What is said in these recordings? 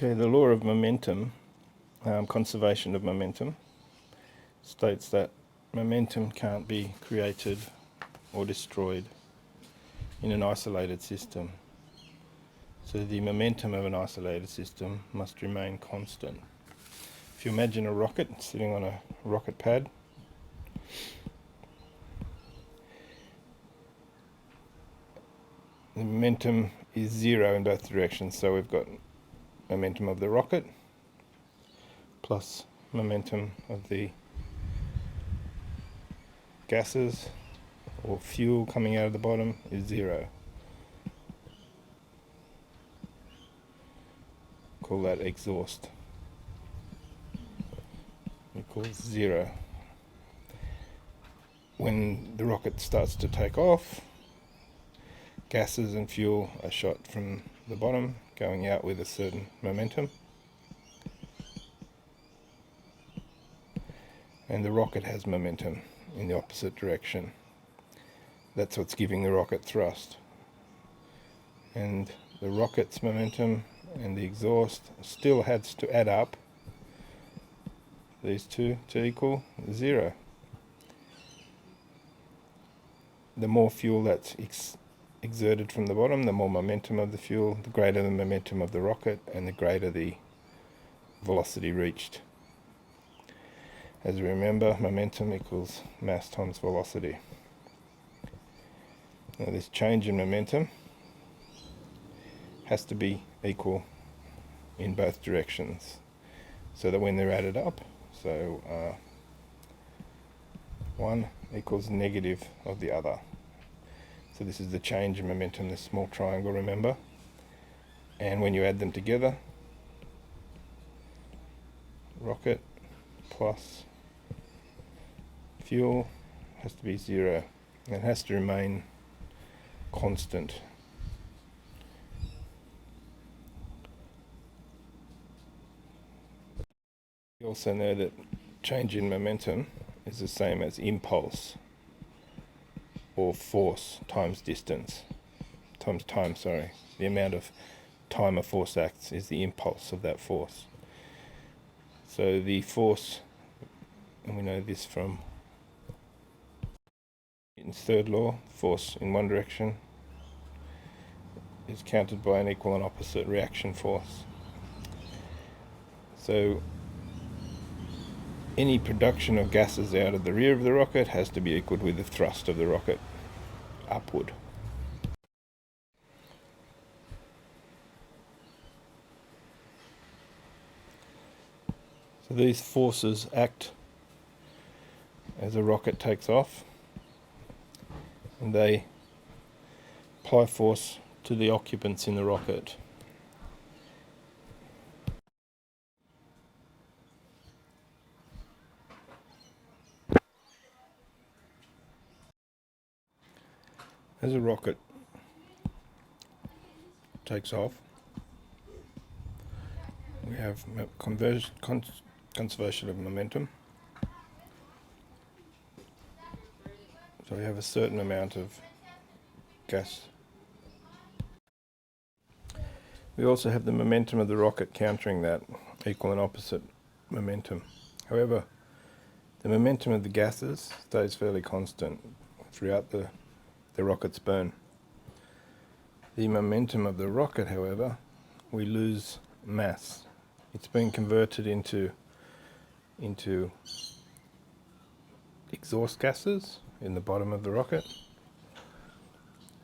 Okay, the law of momentum, conservation of momentum, states that momentum can't be created or destroyed in an isolated system. So the momentum of an isolated system must remain constant. If you imagine a rocket sitting on a rocket pad, the momentum is zero in both directions. So we've got momentum of the rocket plus momentum of the gases or fuel coming out of the bottom is zero. Call that exhaust. Equals zero. When the rocket starts to take off, gases and fuel are shot from the bottom, going out with a certain momentum. And the rocket has momentum in the opposite direction. That's what's giving the rocket thrust. And the rocket's momentum and the exhaust still has to add up, these two, to equal zero. The more fuel that's exerted from the bottom, the more momentum of the fuel, the greater the momentum of the rocket, and the greater the velocity reached. As we remember, momentum equals mass times velocity. Now this change in momentum has to be equal in both directions, so that when they're added up, so one equals negative of the other. So this is the change in momentum, this small triangle, remember? And when you add them together, rocket plus fuel has to be zero. It has to remain constant. We also know that change in momentum is the same as impulse, or force times distance, times time, sorry. The amount of time a force acts is the impulse of that force. So the force, and we know this from Newton's third law, force in one direction is countered by an equal and opposite reaction force. So any production of gases out of the rear of the rocket has to be equal with the thrust of the rocket upward. So these forces act as a rocket takes off, and they apply force to the occupants in the rocket. As a rocket takes off, we have conservation of momentum. So we have a certain amount of gas. We also have the momentum of the rocket countering that, equal and opposite momentum. However, the momentum of the gases stays fairly constant throughout the rocket's burn. The momentum of the rocket, however, we lose mass. It's been converted into exhaust gases in the bottom of the rocket.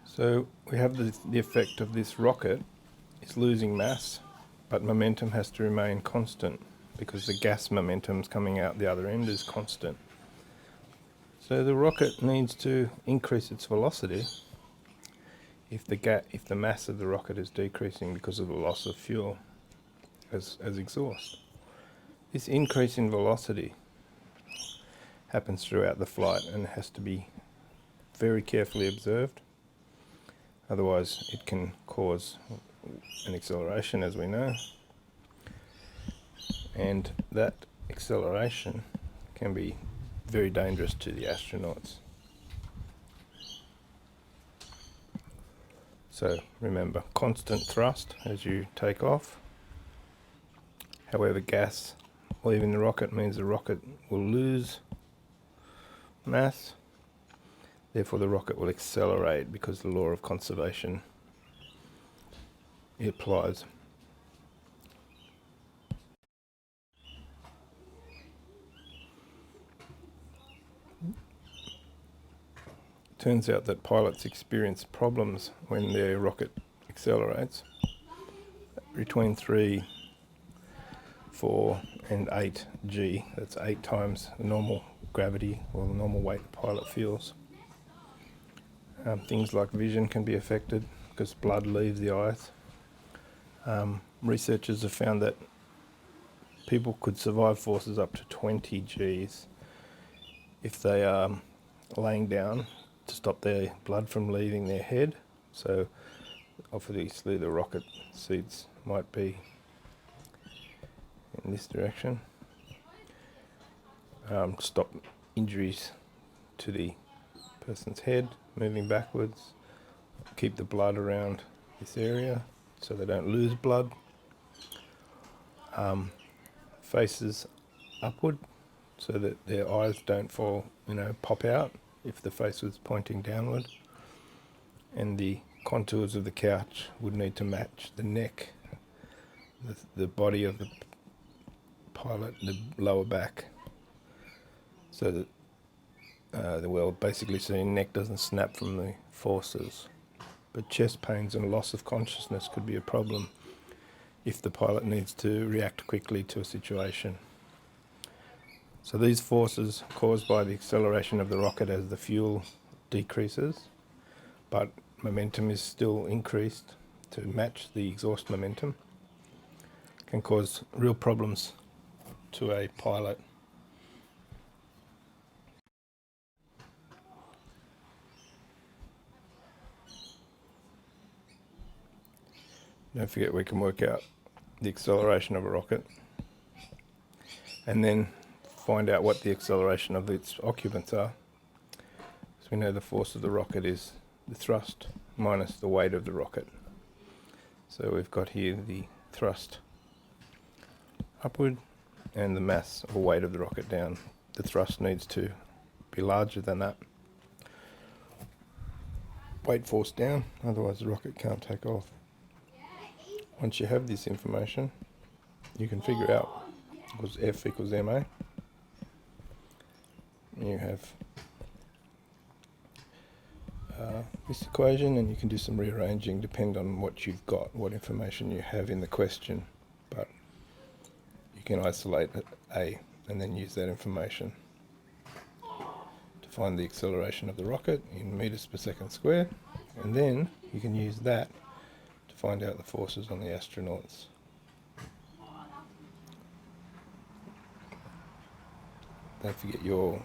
So we have the effect of this rocket is losing mass, but momentum has to remain constant because the gas momentum's coming out the other end is constant. So the rocket needs to increase its velocity if the mass of the rocket is decreasing because of the loss of fuel as exhaust. This increase in velocity happens throughout the flight and has to be very carefully observed. Otherwise it can cause an acceleration, as we know, and that acceleration can be very dangerous to the astronauts. So remember, constant thrust as you take off, However, gas leaving the rocket means the rocket will lose mass. Therefore, the rocket will accelerate because the law of conservation applies. Turns out that pilots experience problems when their rocket accelerates between 3, 4 and 8 G. That's 8 times the normal gravity or the normal weight the pilot feels. Things like vision can be affected because blood leaves the eyes. Researchers have found that people could survive forces up to 20 Gs if they are laying down to stop their blood from leaving their head. So obviously the rocket seats might be in this direction. Stop injuries to the person's head moving backwards, keep the blood around this area so they don't lose blood. Faces upward so that their eyes don't fall, pop out if the face was pointing downward. And the contours of the couch would need to match the neck, the body of the pilot, the lower back, so that basically so your neck doesn't snap from the forces. But chest pains and loss of consciousness could be a problem if the pilot needs to react quickly to a situation. So these forces are caused by the acceleration of the rocket as the fuel decreases, but momentum is still increased to match the exhaust momentum, can cause real problems to a pilot. Don't forget we can work out the acceleration of a rocket and then find out what the acceleration of its occupants are. So we know the force of the rocket is the thrust minus the weight of the rocket. So we've got here the thrust upward and the mass or weight of the rocket down. The thrust needs to be larger than that. Weight force down, otherwise the rocket can't take off. Once you have this information, you can figure out because F equals ma. You have this equation, and you can do some rearranging depending on what you've got, what information you have in the question. But you can isolate A and then use that information to find the acceleration of the rocket in meters per second squared, and then you can use that to find out the forces on the astronauts. Don't forget your